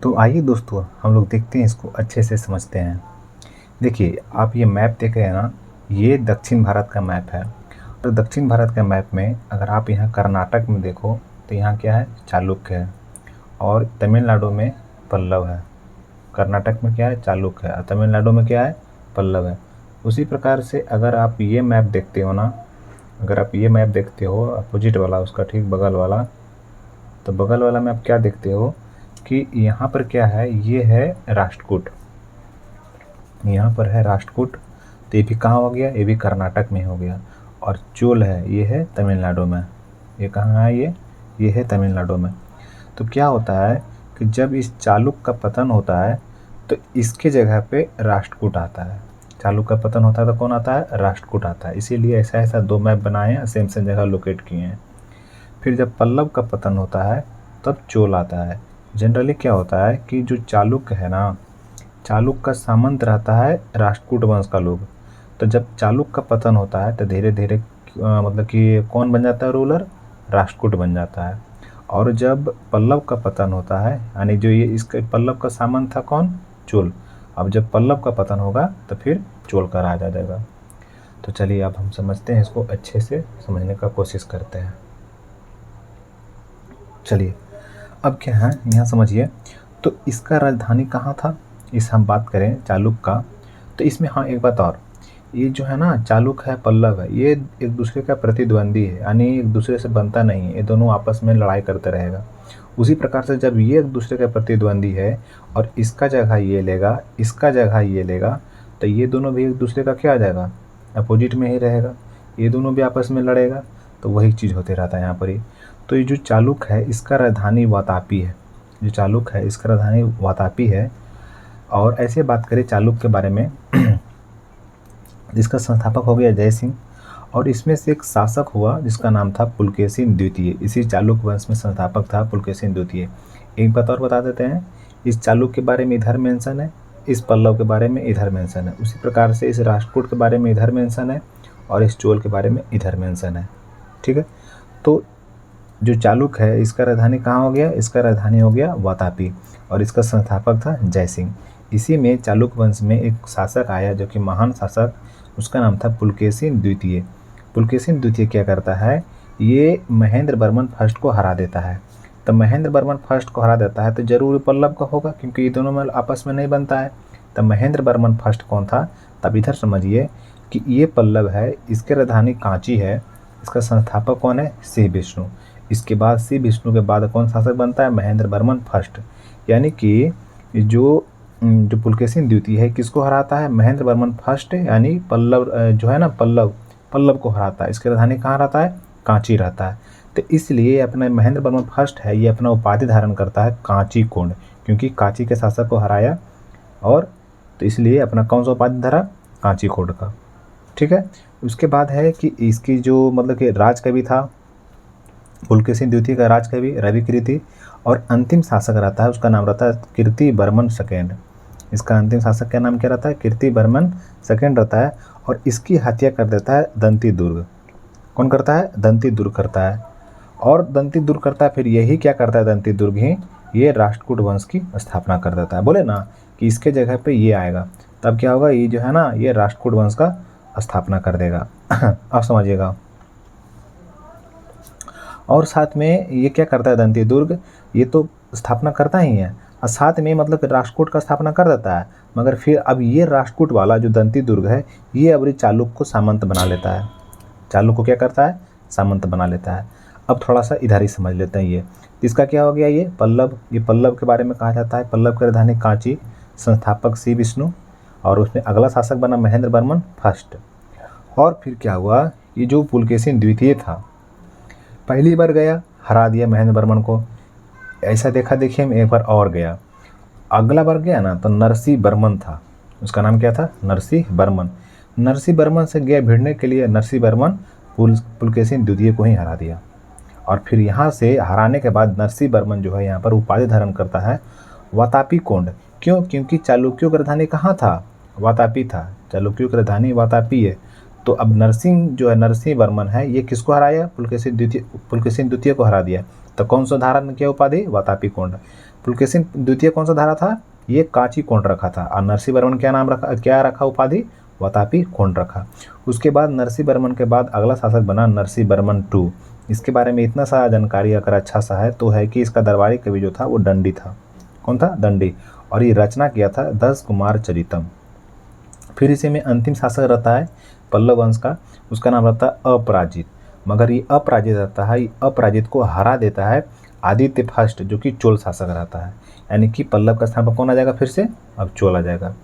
तो आइए दोस्तों, हम लोग देखते हैं, इसको अच्छे से समझते हैं। देखिए, आप ये मैप देख रहे हैं ना, ये दक्षिण भारत का मैप है। तो दक्षिण भारत के मैप में अगर आप यहाँ कर्नाटक में देखो तो यहाँ क्या है, चालुक्य है। और तमिलनाडु में पल्लव है। कर्नाटक में क्या है, चालुक्य है, और तमिलनाडु में क्या है, पल्लव है। उसी प्रकार से अगर आप ये मैप देखते हो ना, अगर आप ये मैप देखते हो अपोजिट वाला, उसका ठीक बगल वाला, तो बगल वाला में आप क्या देखते हो कि यहाँ पर क्या है, ये है राष्ट्रकूट। यहाँ पर है राष्ट्रकूट। तो ये भी कहाँ हो गया, ये भी कर्नाटक में हो गया। और चोल है, ये है तमिलनाडु में। ये कहाँ है, ये है तमिलनाडु में। तो क्या होता है कि जब इस चालुक्य का पतन होता है तो इसके जगह पे राष्ट्रकूट आता है। चालुक्य का पतन होता है तो कौन आता है, राष्ट्रकूट आता है। इसीलिए ऐसा ऐसा दो मैप बनाए हैं, सेम सेम जगह लोकेट किए हैं। फिर जब पल्लव का पतन होता है तब चोल आता है। जनरली क्या होता है कि जो चालुक्य है ना, चालुक्य का सामंत रहता है राष्ट्रकूट वंश का लोग। तो जब चालुक्य का पतन होता है तो धीरे धीरे मतलब कि कौन बन जाता है रूलर, राष्ट्रकूट बन जाता है। और जब पल्लव का पतन होता है, यानी जो ये इसके पल्लव का सामंत था कौन, चोल। अब जब पल्लव का पतन होगा तो फिर चोल का राज आ जाएगा। तो चलिए अब हम समझते हैं, इसको अच्छे से समझने का कोशिश करते हैं। चलिए अब क्या है, यहाँ समझिए। तो इसका राजधानी कहाँ था, इस हम बात करें चालुक्य का, तो इसमें हाँ एक बात और, ये जो है ना चालुक्य है, पल्लव है, ये एक दूसरे का प्रतिद्वंदी है, यानी एक दूसरे से बनता नहीं है। ये दोनों आपस में लड़ाई करते रहेगा। उसी प्रकार से जब ये एक दूसरे का प्रतिद्वंदी है और इसका जगह ये लेगा, इसका जगह ये लेगा, तो ये दोनों भी एक दूसरे का क्या आ जाएगा, अपोजिट में ही रहेगा। ये दोनों भी आपस में लड़ेगा। तो वही चीज़ होते रहता है यहाँ पर ही। तो ये जो चालुक्य है इसका राजधानी वातापी है। जो चालुक्य है इसका राजधानी वातापी है। और ऐसे बात करें चालुक्य के बारे में, जिसका संस्थापक हो गया जय सिंह। और इसमें से एक शासक हुआ जिसका नाम था पुलकेशिन द्वितीय। इसी चालुक्य वंश में संस्थापक था पुलकेशिन द्वितीय। एक बात और बता देते हैं, इस चालुक्य के बारे में इधर मेंशन है, इस पल्लव के बारे में इधर मेंशन है। उसी प्रकार से इस राष्ट्रकूट के बारे में इधर मेंशन है और इस चोल के बारे में इधर मेंशन है। ठीक है। तो जो चालुक्य है इसका राजधानी कहाँ हो गया, इसका राजधानी हो गया वातापी। और इसका संस्थापक था जय सिंह। इसी में चालुक्य वंश में एक शासक आया जो कि महान शासक, उसका नाम था पुलकेशिन द्वितीय। पुलकेशिन द्वितीय क्या करता है, ये महेंद्र वर्मन फर्स्ट को हरा देता है। तो महेंद्र वर्मन फर्स्ट को हरा देता है तो जरूर पल्लव का होगा, क्योंकि ये दोनों में आपस में नहीं बनता है। तो महेंद्र वर्मन फर्स्ट कौन था, तब इधर समझिए कि ये पल्लव है, इसके राजधानी कांची है। इसका संस्थापक कौन है, श्री विष्णु। इसके बाद श्री विष्णु के बाद कौन शासक बनता है, महेंद्र वर्मन फर्स्ट। यानी कि जो जो पुलकेशिन द्वितीय है किसको हराता है, महेंद्र वर्मन फर्स्ट, यानी पल्लव जो है ना, पल्लव पल्लव को हराता है। इसकी राजधानी कहाँ रहता है, कांची रहता है। तो इसलिए अपना महेंद्र वर्मन फर्स्ट है, ये अपना उपाधि धारण करता है कांची कोंड, क्योंकि कांची के शासक को हराया। और तो इसलिए अपना कौन सा उपाधि धरा, कांची कोंड का। ठीक है। उसके बाद है कि इसकी जो मतलब कि राज कवि था, पुलकेशिन द्वितीय का राज कवि रवि कीर्ति। और अंतिम शासक रहता है, उसका नाम रहता है कीर्ति वर्मन सेकेंड। इसका अंतिम शासक का नाम क्या रहता है, कीर्ति वर्मन सेकेंड रहता है। और इसकी हत्या कर देता है दंती दुर्ग। कौन करता है, दंती दुर्ग करता है। और दंती दुर्ग करता है, फिर यही क्या करता है, दंती दुर्ग ही ये राष्ट्रकूट वंश की स्थापना कर देता है। बोले ना कि इसके जगह पे ये आएगा, तब क्या होगा, ये जो है ना ये राष्ट्रकूट वंश का स्थापना कर देगा। आप समझिएगा। और साथ में ये क्या करता है दंती दुर्ग, ये तो स्थापना करता ही है, और साथ में मतलब राष्ट्रकूट का स्थापना कर देता है। मगर फिर अब ये राष्ट्रकूट वाला जो दंती दुर्ग है, ये अब चालुक्य को सामंत बना लेता है। चालुक्य को क्या करता है, सामंत बना लेता है। अब थोड़ा सा इधर ही समझ लेते हैं। ये इसका क्या हो गया, ये पल्लव, ये पल्लव के बारे में कहा जाता है। पल्लव की राजधानी कांची, संस्थापक श्री विष्णु, और उसमें अगला शासक बना महेंद्र वर्मन फर्स्ट। और फिर क्या हुआ, ये जो पुलकेशिन द्वितीय था, पहली बार गया, हरा दिया महेंद्र वर्मन को। ऐसा देखा देखिए में एक बार और गया, अगला बार गया ना तो नरसिंह वर्मन था, उसका नाम क्या था, नरसिंह वर्मन। नरसिंह वर्मन से गया भिड़ने के लिए, नरसिंह वर्मन पुलकेशिन द्वितीय को ही हरा दिया। और फिर यहाँ से हराने के बाद नरसिंह वर्मन जो है यहाँ पर उपाधि धारण करता है वातापी कोंड। क्यों, क्योंकि चालुक्यों की राजधानी कहाँ था, वातापी था। चालुक्यों की राजधानी वातापी है। तो अब नरसिंह जो है, नरसिंह वर्मन है, ये किसको हराया, पुलकेशिन द्वितीय को हरा दिया। तो कौन सा धारण किया उपाधि, वातापी कोंड। पुलकेशिन द्वितीय कौन सा धारा था, ये कांची कोंड रखा था। और नरसिंह वर्मन क्या रखा उपाधि, वातापी कोंड रखा। उसके बाद नरसिंह वर्मन के बाद अगला शासक बना नरसिंह वर्मन टू। इसके बारे में इतना सारा जानकारी अगर अच्छा सा है तो है कि इसका दरबारी कवि जो था वो दंडी था। कौन था, दंडी। और ये रचना किया था दस कुमार चरितम। फिर इसी में अंतिम शासक रहता है पल्लव वंश का, उसका नाम रहता है अपराजित। मगर ये अपराजित रहता है, ये अपराजित को हरा देता है आदित्य फर्स्ट जो कि चोल शासक रहता है। यानी कि पल्लव का स्थान पर कौन आ जाएगा फिर से, अब चोल आ जाएगा।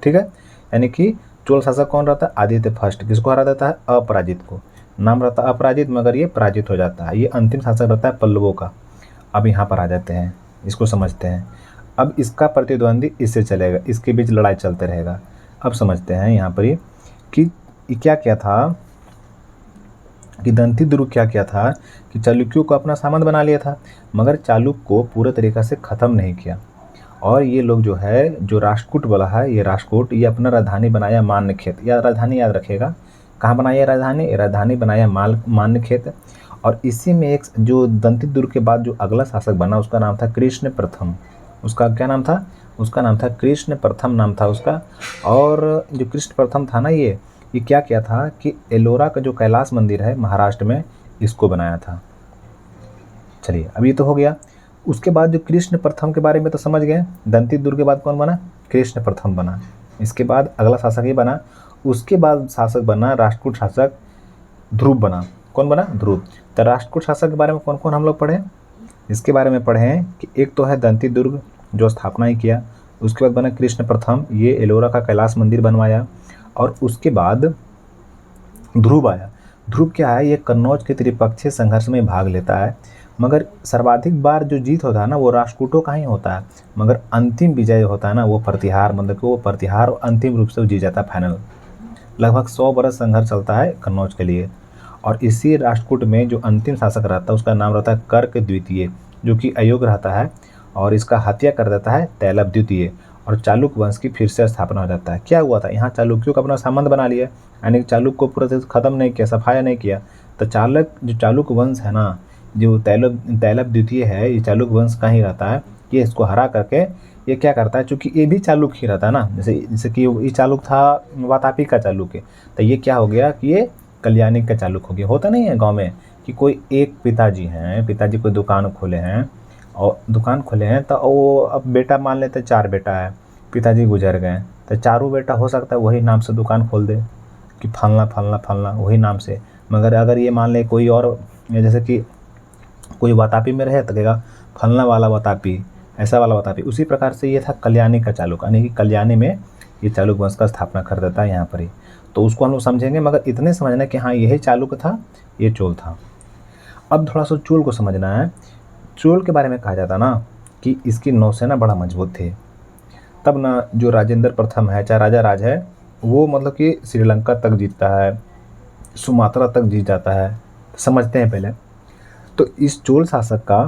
ठीक है, यानी कि चोल शासक कौन रहता है, आदित्य फर्स्ट। किसको हरा देता है, अपराजित को। नाम रहता है अपराजित मगर ये पराजित हो जाता है। ये अंतिम शासक रहता है पल्लवों का। अब यहाँ पर आ जाते हैं, इसको समझते हैं। अब इसका प्रतिद्वंदी इससे चलेगा, इसके बीच लड़ाई चलते रहेगा। अब समझते हैं यहाँ पर ये कि क्या था कि दंती दुर्ग क्या था कि चालुक्यों को अपना सामंत बना लिया था, मगर चालुक्य को पूरे तरीक़ा से ख़त्म नहीं किया। और ये लोग जो है, जो राष्ट्रकूट वाला है, ये राष्ट्रकूट ये अपना राजधानी बनाया मान्यखेत। या राजधानी याद रखेगा, कहाँ बनाया राजधानी, राजधानी बनाया मान्यखेत। और इसी में एक जो दंती दुर्ग के बाद जो अगला शासक बना उसका नाम था कृष्ण प्रथम। उसका क्या नाम था, उसका नाम था कृष्ण प्रथम नाम था उसका। और जो कृष्ण प्रथम था ना, ये क्या किया था कि एलोरा का जो कैलाश मंदिर है महाराष्ट्र में, इसको बनाया था। चलिए अब ये तो हो गया। उसके बाद जो कृष्ण प्रथम के बारे में तो समझ गए, दंती दुर्ग के बाद कौन बना, कृष्ण प्रथम बना। इसके बाद अगला शासक ये बना। उसके बाद शासक बना राष्ट्रकूट शासक ध्रुव बना। कौन बना, ध्रुव। तो राष्ट्रकूट शासक के बारे में कौन कौन हम लोग पढ़े, इसके बारे में पढ़े हैं कि एक तो है दंती दुर्ग जो स्थापना ही किया। उसके बाद बना कृष्ण प्रथम, ये एलोरा का कैलाश मंदिर बनवाया। और उसके बाद ध्रुव आया। ध्रुव क्या है, ये कन्नौज के त्रिपक्षीय संघर्ष में भाग लेता है। मगर सर्वाधिक बार जो जीत होता है ना वो राष्ट्रकूटों का ही होता है। मगर अंतिम विजय होता है ना वो प्रतिहार, मतलब कि वो प्रतिहार अंतिम रूप से वो जीत जाता है फाइनल। लगभग 100 बरस संघर्ष चलता है कन्नौज के लिए। और इसी राष्ट्रकूट में जो अंतिम शासक रहता है उसका नाम रहता है कर्क द्वितीय, जो कि अयोग्य रहता है। और इसका हत्या कर देता है तैलभ द्वितीय। और चालुक्य वंश की फिर से स्थापना हो जाता है। क्या हुआ था, यहाँ चालुक्यों का अपना सामंत बना लिया, यानी कि चालुक्य को पूरा ख़त्म नहीं किया, सफाया नहीं किया। तो जो चालुक्य वंश है ना, जो तैलभ द्वितीय है, ये चालुक्य वंश का ही रहता है। ये इसको हरा करके ये क्या करता है, चूँकि ये भी चालुक्य ही रहता है ना, जैसे कि ये चालुक्य था वातापी का चालुक्य, तो ये क्या हो गया कि ये कल्याणी का चालुक्य हो गया। होता नहीं है गाँव में कि कोई एक पिताजी हैं, पिताजी कोई दुकान खोले हैं, और दुकान खोले हैं तो वो अब बेटा मान लेते 4 बेटा है, पिताजी गुजर गए तो चारों बेटा हो सकता है वही नाम से दुकान खोल दे कि फलना फलना फलना वही नाम से। मगर अगर ये मान ले कोई और, जैसे कि कोई वातापी में रहे तो कहेगा फलना वाला वातापी, ऐसा वाला वातापी। उसी प्रकार से ये था कल्याणी का चालुक्य, यानी कि कल्याणी में ये चालुक्य वंश का स्थापना कर देता है यहाँ पर ही। तो उसको हम लोग समझेंगे, मगर इतने समझना कि हाँ यही चालुक्य था, ये चोल था। अब थोड़ा सा चोल को समझना है। चोल के बारे में कहा जाता ना कि इसकी नौसेना बड़ा मजबूत थी। तब ना जो राजेंद्र प्रथम है, चाहे राजा राज है, वो मतलब कि श्रीलंका तक जीतता है, सुमात्रा तक जीत जाता है। समझते हैं पहले तो इस चोल शासक का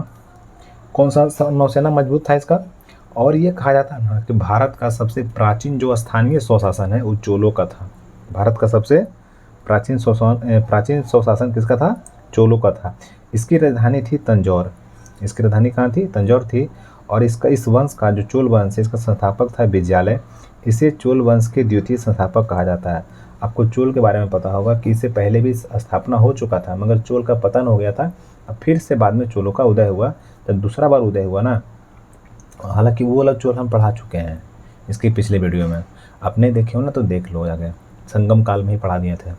कौन सा नौसेना मजबूत था इसका। और ये कहा जाता है ना कि भारत का सबसे प्राचीन जो स्थानीय स्वशासन है वो चोलों का था। भारत का सबसे प्राचीन स्वशासन किसका था, चोलों का था। इसकी राजधानी थी तंजौर। इसकी राजधानी कहाँ थी, तंजौर थी। और इस वंश का जो चोल वंश है इसका संस्थापक था विजयालय। इसे चोल वंश के द्वितीय संस्थापक कहा जाता है। आपको चोल के बारे में पता होगा कि इससे पहले भी स्थापना हो चुका था, मगर चोल का पतन हो गया था। अब फिर से बाद में चोलों का उदय हुआ, तो दूसरा बार उदय हुआ ना। हालांकि वो वाला चोल हम पढ़ा चुके हैं इसके पिछले वीडियो में, आपने देखे हो ना तो देख लो, आगे संगम काल में ही पढ़ा दिए थे।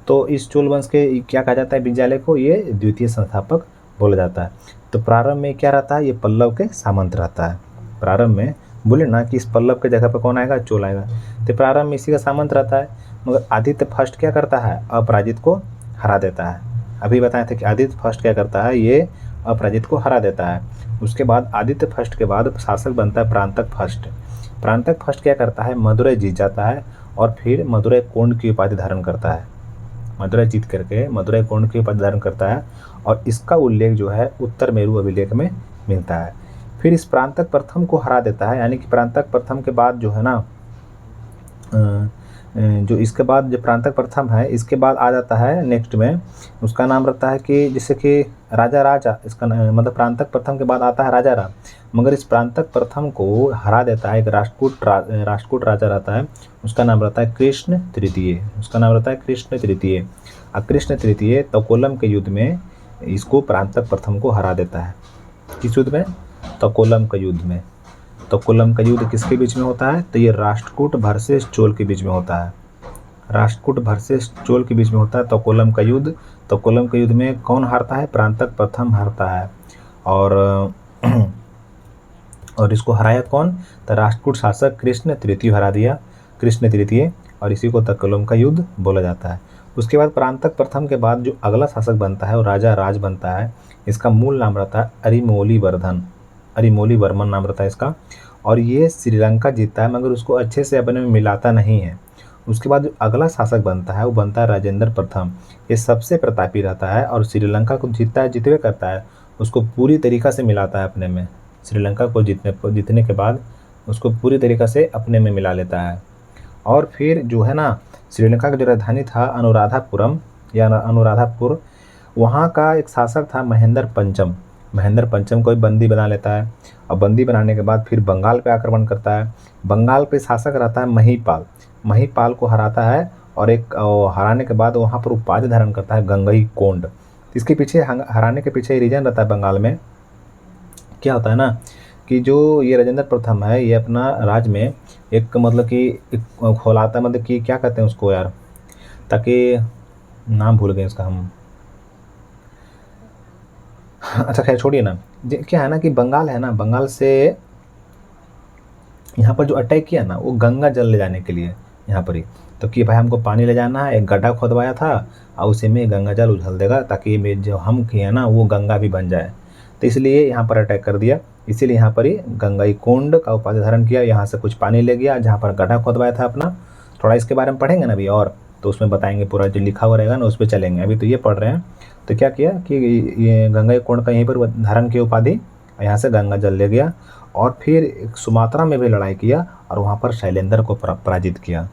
तो इस चोल वंश के क्या कहा जाता है, विजयालय को ये द्वितीय संस्थापक बोला जाता है। तो प्रारंभ में क्या रहता है, ये पल्लव के सामंत रहता है। प्रारंभ में बोले ना कि इस पल्लव के जगह पर कौन आएगा, चोल आएगा। तो प्रारंभ में इसी का सामंत रहता है। मगर आदित्य फर्स्ट क्या करता है, अपराजित को हरा देता है। अभी बताए थे कि आदित्य फर्स्ट क्या करता है, ये अपराजित को हरा देता है। उसके बाद आदित्य फर्स्ट के बाद शासक बनता है प्रांतक फर्स्ट। प्रांतक फर्स्ट क्या करता है, मदुरै जीत जाता है और फिर मदुरै कोंड की उपाधि धारण करता है। मदुरै जीत करके मदुरै कोंड की उपाधि धारण करता है। और इसका उल्लेख जो है उत्तर मेरु अभिलेख में मिलता है। फिर इस प्रांतक प्रथम को हरा देता है, यानी कि प्रांतक प्रथम के बाद जो है ना जो इसके बाद जो प्रांतक प्रथम है, इसके बाद आ जाता है नेक्स्ट में, उसका नाम रहता है कि जैसे कि राजा राजा, इसका मतलब प्रांतक प्रथम के बाद आता है राजा राम, मगर इस प्रांतक प्रथम को हरा देता है एक राष्ट्रकूट राजा रहता है, उसका नाम रहता है कृष्ण तृतीय, उसका नाम रहता है कृष्ण तृतीय। और कृष्ण तृतीय तकोलम के युद्ध में इसको प्रांतक प्रथम को हरा देता है। किस युद्ध में? तकोलम के युद्ध में। तकोलम का युद्ध किसके बीच में होता है? तो ये राष्ट्रकूट वर्सेस चोल के बीच में होता है। राष्ट्रकूट वर्सेस चोल के बीच में होता है तकोलम का युद्ध। तकोलम के युद्ध में कौन हारता है? प्रांतक प्रथम हारता है। और इसको हराया कौन? तो राष्ट्रकूट शासक कृष्ण तृतीय हरा दिया, कृष्ण तृतीय, और इसी को तकोलम का युद्ध बोला जाता है। उसके बाद प्रांतक प्रथम के बाद जो अगला शासक बनता है वो राजा राज बनता है। इसका मूल नाम रहता है अरिमोली वर्मन नाम रहता है इसका। और ये श्रीलंका जीतता है, मगर उसको अच्छे से अपने में मिलाता नहीं है। उसके बाद जो अगला शासक बनता है वो बनता है राजेंद्र प्रथम। ये सबसे प्रतापी रहता है और श्रीलंका को जीतवे करता है, उसको पूरी तरीक़ा से मिलाता है अपने में। श्रीलंका को जीतने के बाद उसको पूरी तरीक़ा से अपने में मिला लेता है। और फिर जो है ना, श्रीलंका का जो राजधानी था अनुराधापुरम या अनुराधापुर, वहाँ का एक शासक था महेंद्र पंचम। महेंद्र पंचम को बंदी बना लेता है, और बंदी बनाने के बाद फिर बंगाल पे आक्रमण करता है। बंगाल पे शासक रहता है महिपाल। महिपाल को हराता है, और हराने के बाद वहाँ पर उपाधि धारण करता है गंगईकोंड। इसके पीछे हराने के पीछे रीजन रहता है बंगाल में, क्या होता है ना कि जो ये राजेंद्र प्रथम है, ये अपना राज्य में एक मतलब कि एक खोलाता है, मतलब कि क्या कहते हैं उसको यार, ताकि नाम भूल गए इसका हम। अच्छा खैर छोड़िए ना। क्या है ना कि बंगाल है ना, बंगाल से यहाँ पर जो अटैक किया ना वो गंगा जल ले जाने के लिए यहाँ पर ही, तो कि भाई हमको पानी ले जाना है, एक गड्ढा खोदवाया था और उसी में गंगा जल उछल देगा ताकि ये जो हम किए ना वो गंगा भी बन जाए। तो इसलिए यहाँ पर अटैक कर दिया, इसीलिए यहाँ पर ही गंगईकोंड का उपाधि धारण किया। यहाँ से कुछ पानी ले गया जहाँ पर गड्ढा खोदवाया था अपना। थोड़ा इसके बारे में पढ़ेंगे ना अभी, और तो उसमें बताएंगे, पूरा जो लिखा हुआ रहेगा ना उस पर चलेंगे। अभी तो ये पढ़ रहे हैं। तो क्या किया कि ये गंगईकोंड का यहीं पर धारण किया उपाधि, यहाँ से गंगा जल ले गया। और फिर सुमात्रा में भी लड़ाई किया और वहाँ पर शैलेंद्र को पराजित किया।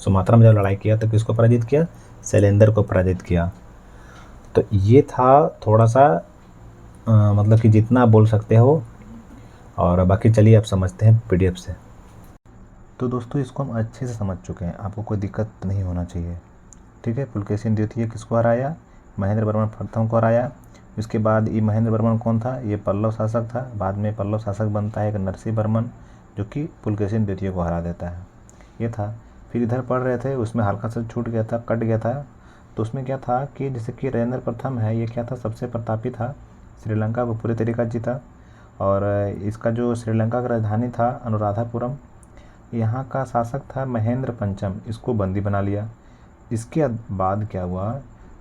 सुमात्रा में जब लड़ाई किया तो किसको पराजित किया? शैलेंद्र को पराजित किया। तो ये था थोड़ा सा मतलब कि जितना बोल सकते हो, और बाकी चलिए अब समझते हैं पीडीएफ से। तो दोस्तों इसको हम अच्छे से समझ चुके हैं, आपको कोई दिक्कत नहीं होना चाहिए, ठीक है। पुलकेशिन द्वितीय किसको हराया? महेंद्र वर्मन प्रथम को हराया। इसके बाद ये महेंद्र वर्मन कौन था? ये पल्लव शासक था। बाद में पल्लव शासक बनता है एक नरसिंह वर्मन, जो कि पुलकेशिन द्वितीय को हरा देता है। ये था। फिर इधर पढ़ रहे थे, उसमें हल्का सा छूट गया था, कट गया था। तो उसमें क्या था कि जैसे कि राजेंद्र प्रथम है, ये क्या था? सबसे प्रतापी था, श्रीलंका को पूरे तरीका जीता। और इसका जो श्रीलंका का राजधानी था अनुराधापुरम, यहाँ का शासक था महेंद्र पंचम, इसको बंदी बना लिया। इसके बाद क्या हुआ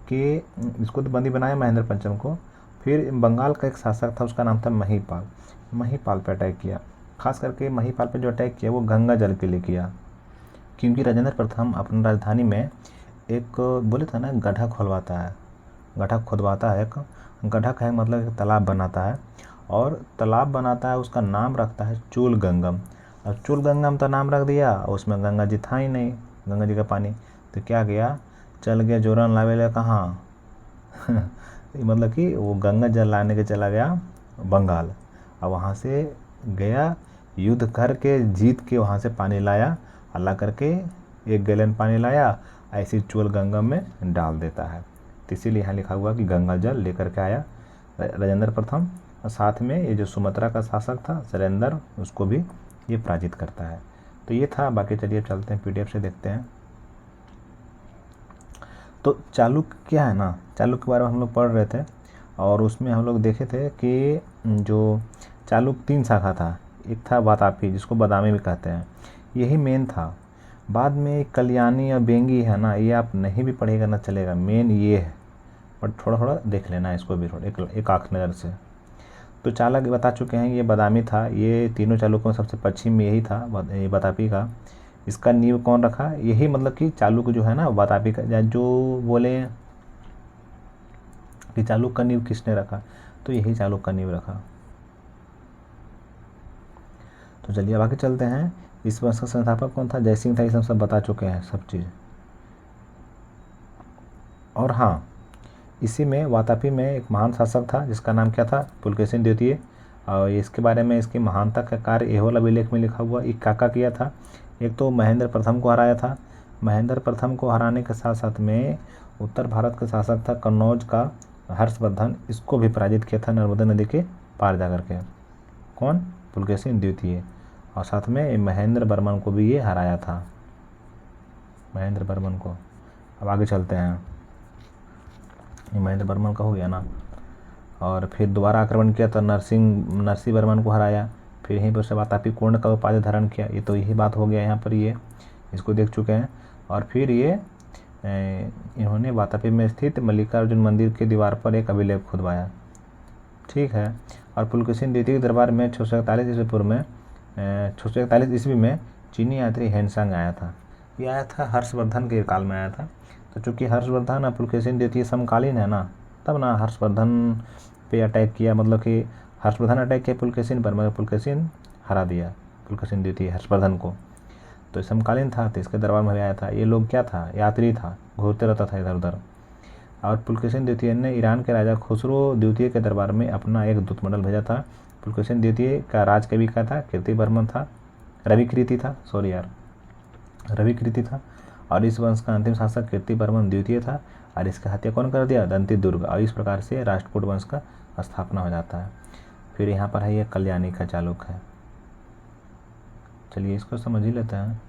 कि इसको तो बंदी बनाया महेंद्र पंचम को। फिर बंगाल का एक शासक था, उसका नाम था महिपाल। महिपाल पे अटैक किया। खास करके महिपाल पे जो अटैक किया वो गंगा जल के लिए किया, क्योंकि राजेंद्र प्रथम अपनी राजधानी में एक बोले था ना गड्ढा खोलवाता है, गड्ढा खोदवाता है। एक गड्ढा का मतलब एक तालाब बनाता है, और तालाब बनाता है, उसका नाम रखता है चूल गंगम। अब चूल गंगम तो नाम रख दिया, उसमें गंगा जी था ही नहीं, गंगा जी का पानी। तो क्या गया, चल गया जोरन लावेले कहाँ मतलब कि वो गंगा जल लाने के चला गया बंगाल, और वहाँ से गया युद्ध करके जीत के वहाँ से पानी लाया, ला करके 1 गैलन पानी लाया, ऐसी चूल गंगम में डाल देता है। तो इसीलिए यहाँ लिखा हुआ कि गंगा जल लेकर के आया राजेंद्र प्रथम, और साथ में ये जो सुमात्रा का शासक था शैलेंद्र, उसको भी ये पराजित करता है। तो ये था। बाकी चलिए चलते हैं पीडीएफ से देखते हैं। तो चालुक्य क्या है ना, चालुक्य के बारे में हम लोग पढ़ रहे थे, और उसमें हम लोग देखे थे कि जो चालुक्य 3 शाखा था। एक था वातापी, जिसको बादामी भी कहते हैं, यही मेन था। बाद में कल्याणी या बेंगी है ना, ये आप नहीं भी पढ़ेगा ना चलेगा, मेन ये है, बट थोड़ा थोड़ा देख लेना इसको भी, थोड़ा एक आँख नज़र से। तो चालुक्य बता चुके हैं, ये बादामी था। ये तीनों चालुक्यों में सबसे पश्चिम में यही था, ये वातापी का। इसका नींव कौन रखा? यही मतलब कि चालुक्य जो है ना वातापी का, जो बोले कि चालुक्य का नींव किसने रखा, तो यही चालुक्य का नींव रखा। तो चलिए अब आगे चलते हैं इस वंश का संस्थापक कौन था? जयसिंह था। ये सब बता चुके हैं सब चीज़। और हाँ, इसी में वातापी में एक महान शासक था जिसका नाम क्या था? पुलकेशिन द्वितीय। और इसके बारे में इसकी महानता का कार्य एहोल अभिलेख में लिखा हुआ। एक काका किया था, एक तो महेंद्र प्रथम को हराया था। महेंद्र प्रथम को हराने के साथ साथ में उत्तर भारत का शासक था कन्नौज का हर्षवर्धन, इसको भी पराजित किया था नर्मदा नदी के पार जाकर के। कौन? पुलकेशिन द्वितीय। और साथ में महेंद्र वर्मन को भी ये हराया था, महेंद्र वर्मन को। अब आगे चलते हैं। ये महेंद्र वर्मन का हो गया ना। और फिर दोबारा आक्रमण किया तो नरसिंह वर्मन को हराया। फिर यहीं पर से वातापी कोण का उपाधि धारण किया। ये तो यही बात हो गया यहाँ पर, ये इसको देख चुके हैं। और फिर ये इन्होंने वातापी में स्थित मल्लिकार्जुन मंदिर के दीवार पर एक अभिलेख खुदवाया। ठीक है। और पुलकेशिन द्वितीय के दरबार में 641 ईस्वी पूर्व में 641 ईस्वी में चीनी यात्री हेनसांग आया था। ये आया था हर्षवर्धन के काल में आया था। तो चूँकि हर्षवर्धन और पुलकेशिन द्वितीय समकालीन है ना, तब ना हर्षवर्धन पे अटैक किया, मतलब कि हर्षवर्धन अटैक किया पुलकेशिन पर, मगर पुलकेशिन हरा दिया, पुलकेशिन द्वितीय हर्षवर्धन को। तो समकालीन था, तो इसके दरबार में आया था। ये लोग क्या था? यात्री था, घूरते रहता था इधर उधर। और पुलकेशिन द्वितीय ने ईरान के राजा खुसरो द्वितीय के दरबार में अपना एक दूतमंडल भेजा था। पुलकेशिन द्वितीय का राज कवि क्या था? कीर्तिवर्मन था, रविकृति था, सॉरी यार, रविकृति था। और इस वंश का अंतिम शासक कीर्तिवर्मन द्वितीय था। और इसका हत्या कौन कर दिया? दंती दुर्ग। और इस प्रकार से राष्ट्रकूट वंश का स्थापना हो जाता है। फिर यहाँ पर है ये कल्याणी का चालुक्य है। चलिए इसको समझ ही लेते हैं,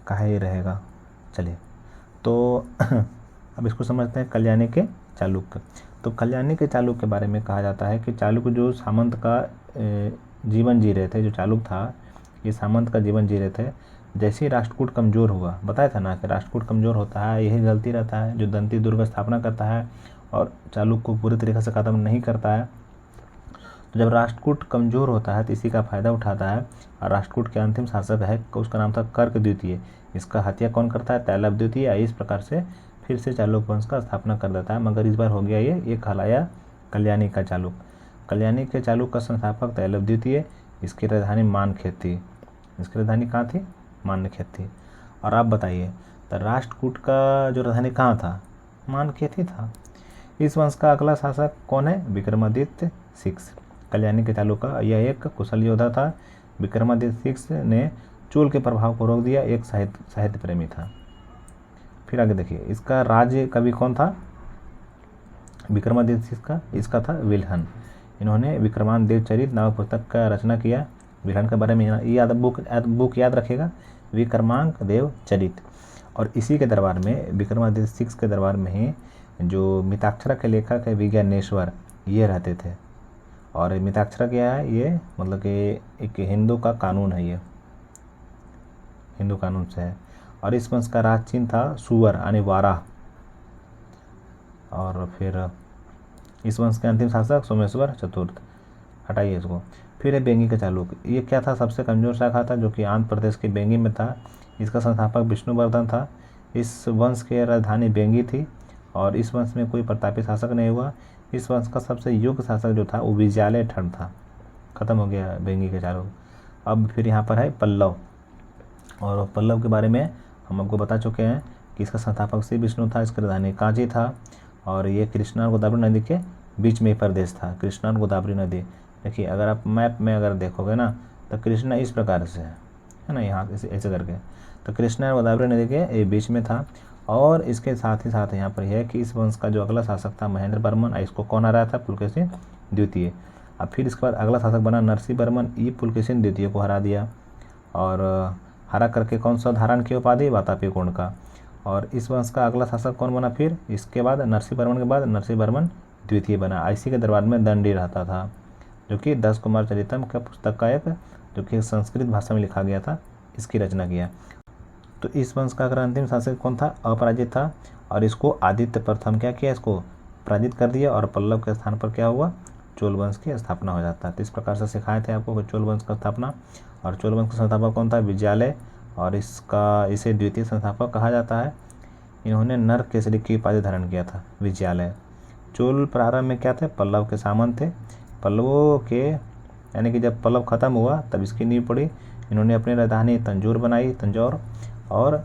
कहाँ ये रहेगा। चलिए तो अब इसको समझते हैं, कल्याणी के चालुक्य। तो कल्याणी के चालुक्य के बारे में कहा जाता है कि चालुक्य जो सामंत का जीवन जी रहे थे, जो चालुक्य था ये सामंत का जीवन जी रहे थे। जैसे ही राष्ट्रकूट कमज़ोर हुआ, बताया था ना कि राष्ट्रकूट कमज़ोर होता है, यही गलती रहता है, जो दंती दुर्ग स्थापना करता है और चालुक्य को पूरी तरीके से ख़त्म नहीं करता है। तो जब राष्ट्रकूट कमज़ोर होता है तो इसी का फ़ायदा उठाता है। और राष्ट्रकूट के अंतिम शासक है, उसका नाम था कर्क द्वितीय। इसका हत्या कौन करता है? तैलव द्वितीय। इस प्रकार से फिर से चालुक्य वंश का स्थापना कर देता है, मगर इस बार हो गया ये कहलाया कल्याणी का चालुक्य। कल्याणी के चालुक्य का संस्थापक तैलव द्वितीय। इसकी राजधानी मानखेत थी। इसकी राजधानी कहाँ थी? मानखेत थी। और आप बताइए, तो राष्ट्रकूट का जो राजधानी कहाँ था? मानखेत ही था। इस वंश का अगला शासक कौन है? विक्रमादित्य सिक्स। कल्याणी के चालुक्य का यह एक कुशल योद्धा था। विक्रमादित्य सिक्स ने चोल के प्रभाव को रोक दिया, एक साहित्य प्रेमी था। फिर आगे देखिए, इसका राज्य कवि कौन था? विक्रमादित्य का इसका था विल्हन। इन्होंने विक्रमांक देवचरित नामक पुस्तक का रचना किया। विल्हन के बारे में ये बुक याद रखेगा, विक्रमांक देवचरित। और इसी के दरबार में, विक्रमादित्य सिक्स के दरबार में ही जो मिताक्षरा के लेखक है विज्ञानेश्वर, ये रहते थे। और मिताक्षरा क्या है? ये मतलब कि एक हिंदू का कानून है, ये हिंदू कानून से है। और इस वंश का राज चिन्ह था सुअर यानी वाराह। और फिर इस वंश के अंतिम शासक सोमेश्वर चतुर्थ। हटाइए इसको। फिर है बेंगी का चालुक्य। ये क्या था? सबसे कमजोर शाखा था, जो कि आंध्र प्रदेश के बेंगी में था। इसका संस्थापक विष्णुवर्धन था। इस वंश की राजधानी बेंगी थी। और इस वंश में कोई प्रतापी शासक नहीं हुआ। इस वंश का सबसे योग्य शासक जो था वो विजयालय ठंड था। खत्म हो गया बेंगी के चालुक्य। अब फिर यहाँ पर है पल्लव। और पल्लव के बारे में हम आपको बता चुके हैं कि इसका संस्थापक श्री विष्णु था। इसकी राजधानी कांची था। और ये कृष्णा और गोदावरी नदी के बीच में प्रदेश था, कृष्णा और गोदावरी नदी। देखिए अगर आप मैप में अगर देखोगे ना, तो कृष्णा इस प्रकार से है ना, यहाँ ऐसे करके, तो कृष्णा और गोदावरी नदी के बीच में था। और इसके साथ ही साथ यहाँ पर यह है कि इस वंश का जो अगला शासक था महेंद्र वर्मन, इसको कौन हराया था? पुलकेशिन द्वितीय। अब फिर इसके बाद अगला शासक बना नरसिंह वर्मन, ये पुलकेशिन द्वितीय को हरा दिया। और हरा करके कौन सा धारण किया उपाधि? वातापी कोण का। और इस वंश का अगला शासक कौन बना? फिर इसके बाद नरसिंह वर्मन के बाद नरसिंह वर्मन द्वितीय बना। इसी के दरबार में दंडी रहता था, जो कि 10 कुमार चरितम का पुस्तक का एक, जो कि संस्कृत भाषा में लिखा गया था, इसकी रचना किया। तो इस वंश का अगर अंतिम शासक कौन था? अपराजित था। और इसको आदित्य प्रथम क्या किया? इसको पराजित कर दिया। और पल्लव के स्थान पर क्या हुआ? चोल वंश की स्थापना हो जाता है। तो इस प्रकार से सिखाए थे आपको कि चोल वंश का स्थापना। और चोल वंश का संस्थापक कौन था? विजयालय। और इसे द्वितीय संस्थापक कहा जाता है। इन्होंने नर केसरी की उपाधि धारण किया था, विजयालय। चोल प्रारंभ में क्या थे? पल्लव के सामंत थे। पल्लवों के यानी कि जब पल्लव खत्म हुआ तब इसकी नींव पड़ी। इन्होंने अपनी राजधानी तंजौर बनाई, तंजौर। और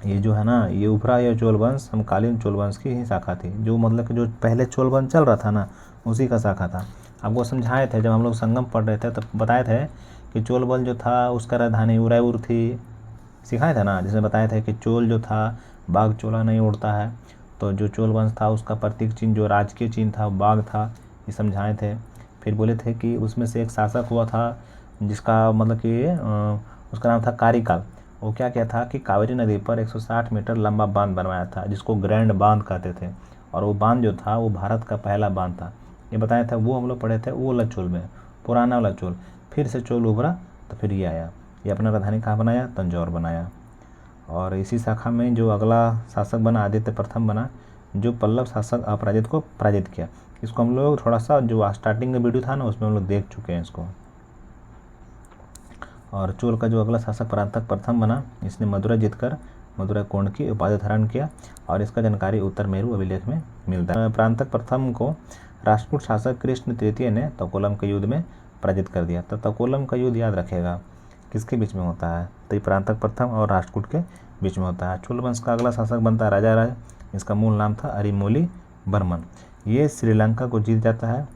ये जो है ना, ये उभरा यह चोल वंश समकालीन चोल वंश की ही शाखा थी, जो मतलब कि जो पहले चोल वंश चल रहा था ना, उसी का शाखा था। आपको समझाए थे जब हम लोग संगम पढ़ रहे थे, तब बताए थे कि चोल वंश जो था उसका राजधानी उदयपुर थी, सिखाए थे ना, जिसमें बताए थे कि चोल जो था, बाघ चोला नहीं उड़ता है, तो जो चोल वंश था उसका प्रतीक चिन्ह जो राजकीय चिन्ह था बाघ था, ये समझाए थे। फिर बोले थे कि उसमें से एक शासक हुआ था जिसका मतलब कि उसका नाम था कारिकाल। वो क्या किया था कि कावेरी नदी पर 160 मीटर लंबा बांध बनवाया था, जिसको ग्रैंड बांध कहते थे। और वो बांध जो था वो भारत का पहला बांध था, ये बताया था। वो हम लोग पढ़े थे वो वाला चोल में, पुराना वाला चोल। फिर से चोल उभरा तो फिर ये आया, ये अपना राजधानी कहाँ बनाया, तंजौर बनाया। और इसी शाखा में जो अगला शासक बना आदित्य प्रथम बना, जो पल्लव शासक अपराजित को पराजित किया। इसको हम लोग थोड़ा सा जो स्टार्टिंग में वीडियो था ना उसमें हम लोग देख चुके हैं इसको। और चोल का जो अगला शासक परांतक प्रथम बना, इसने मदुरा जीतकर मदुरा कोण की उपाधि धारण किया, और इसका जानकारी उत्तर मेरू अभिलेख में मिलता है। परांतक प्रथम को राष्ट्रकूट शासक कृष्ण तृतीय ने तकोलम के युद्ध में पराजित कर दिया। तो तकोलम का युद्ध याद रखेगा किसके बीच में होता है, तो ये परांतक प्रथम और राष्ट्रकूट के बीच में होता है। चोल वंश का अगला शासक बनता है राजा राज, इसका मूल नाम था अरिमोली वर्मन। ये श्रीलंका को जीत जाता है,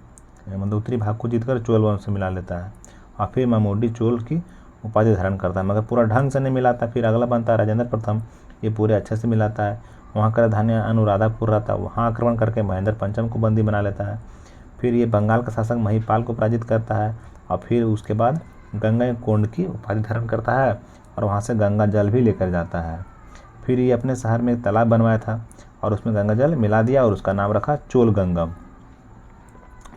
मतलब उत्तरी भाग को जीतकर चोल वंश से मिला लेता है, और फिर मामोडी चोल की उपाधि धारण करता है, मगर पूरा ढंग से नहीं मिलाता। फिर अगला बनता है राजेंद्र प्रथम, ये पूरे अच्छे से मिलाता है। वहाँ का राजधानी अनुराधापुर रहता है, वहाँ आक्रमण करके महेंद्र पंचम को बंदी बना लेता है। फिर ये बंगाल का शासक महिपाल को पराजित करता है, और फिर उसके बाद गंगा कोंड की उपाधि धारण करता है, और वहाँ से गंगा जल भी लेकर जाता है। फिर ये अपने शहर में एक तालाब बनवाया था और उसमें गंगा जल मिला दिया और उसका नाम रखा चोल गंगम।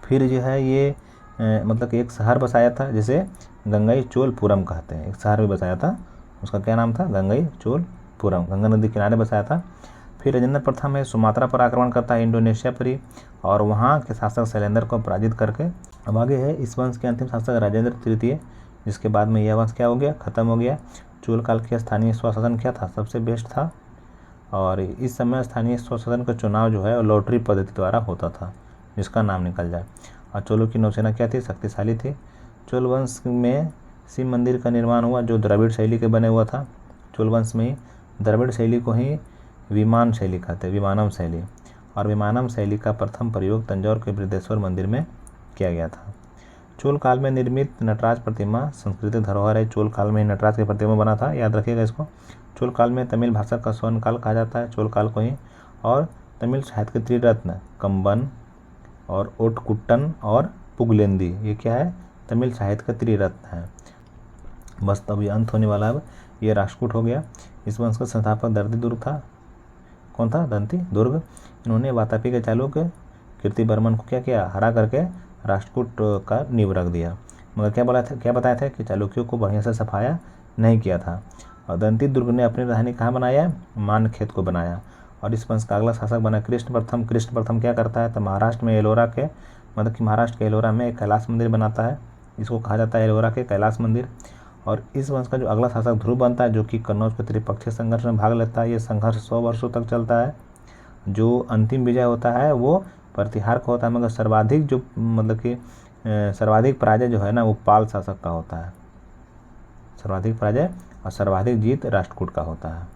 फिर जो है ये मतलब कि एक शहर बसाया था जिसे गंगई चोलपुरम कहते हैं, एक शहर भी बसाया था, उसका क्या नाम था, गंगई चोलपुरम, गंगा नदी किनारे बसाया था। फिर राजेंद्र प्रथम है सुमात्रा पर आक्रमण करता है, इंडोनेशिया पर ही, और वहाँ के शासक शैलेंद्र को पराजित करके अब आगे है इस वंश के अंतिम शासक राजेंद्र तृतीय, जिसके बाद में यह वंश क्या हो गया, खत्म हो गया। चोल काल के स्थानीय स्वशासन क्या था, सबसे बेस्ट था। और इस समय स्थानीय स्वशासन का चुनाव जो है लॉटरी पद्धति द्वारा होता था, जिसका नाम निकल जाए। और चोलों की नौसेना क्या थी, शक्तिशाली थी। चोल वंश में शिव मंदिर का निर्माण हुआ जो द्रविड़ शैली के बने हुआ था। चोल वंश में ही द्रविड़ शैली को ही विमान शैली कहते हैं, विमानम शैली। और विमानम शैली का प्रथम प्रयोग तंजौर के बृहदेश्वर मंदिर में किया गया था। चोल काल में निर्मित नटराज प्रतिमा सांस्कृतिक धरोहर है। चोल काल में ही नटराज की प्रतिमा बना था, याद रखिएगा इसको। चोल काल में तमिल भाषा का स्वर्ण काल कहा जाता है चोल काल को ही। और तमिल साहित्य के त्रिरत्न कम्बन और ओटकुट्टन और पुगलेंदी, ये क्या है, तमिल साहित्य का त्रिरत्न है। बस तब ये अंत होने वाला है। अब ये राष्ट्रकूट हो गया। इस वंश का संस्थापक दंती दुर्ग था। कौन था, दंती दुर्ग। इन्होंने वातापी के चालुक्य कीर्तिवर्मन को क्या किया, हरा करके राष्ट्रकूट का नींव रख दिया। मगर क्या बताया था कि चालुक्यों को बढ़िया से सफाया नहीं किया था। और दंती दुर्ग ने अपनी राजधानी कहाँ बनाया, मानखेत को बनाया। और इस वंश का अगला शासक बना कृष्ण प्रथम। कृष्ण प्रथम क्या करता है, तो महाराष्ट्र में एलोरा के मतलब कि महाराष्ट्र के एलोरा में एक कैलाश मंदिर बनाता है, इसको कहा जाता है एलोरा के कैलाश मंदिर। और इस वंश का जो अगला शासक ध्रुव बनता है, जो कि कन्नौज के त्रिपक्षीय संघर्ष में भाग लेता है। ये संघर्ष 100 वर्षों तक चलता है। जो अंतिम विजय होता है वो प्रतिहार का होता है, मगर सर्वाधिक जो मतलब कि सर्वाधिक पराजय जो है ना वो पाल शासक का होता है। सर्वाधिक पराजय और सर्वाधिक जीत राष्ट्रकूट का होता है।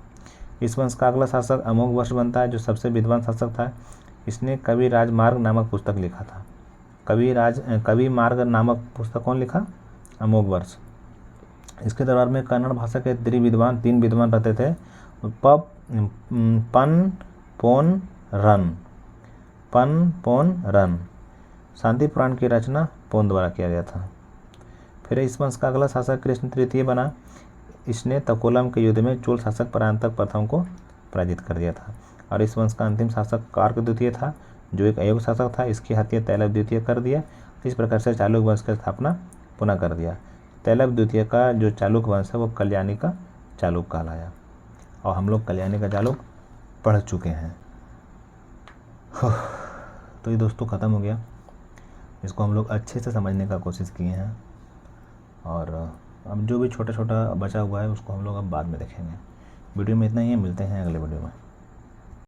इस वंश का अगला शासक अमोघ वर्ष बनता है, जो सबसे विद्वान शासक था। इसने कवि राजमार्ग नामक पुस्तक लिखा था। कवि मार्ग नामक पुस्तक कौन लिखा, अमोघ वर्ष। इसके दरबार में कन्नड़ भाषा के तीन विद्वान रहते थे, पन पोन रन। शांति पुराण की रचना पोन द्वारा किया गया था। फिर इस वंश का अगला शासक कृष्ण तृतीय बना। इसने तकोलम के युद्ध में चोल शासक परांतक प्रथम को पराजित कर दिया था। और इस वंश का अंतिम शासक कार्क द्वितीय था, जो एक अयोग्य शासक था। इसकी हत्या तैलव द्वितीय कर दिया। इस प्रकार से चालुक्य वंश की स्थापना पुनः कर दिया। तैलव द्वितीय का जो चालुक्य वंश है वो कल्याणी का चालुक्य कहलाया। और हम लोग कल्याणी का चालुक्य पढ़ चुके हैं। तो ये दोस्तों ख़त्म हो गया। इसको हम लोग अच्छे से समझने का कोशिश किए हैं, और अब जो भी छोटा छोटा बचा हुआ है उसको हम लोग अब बाद में देखेंगे। वीडियो में इतना ही है, मिलते हैं अगले वीडियो में।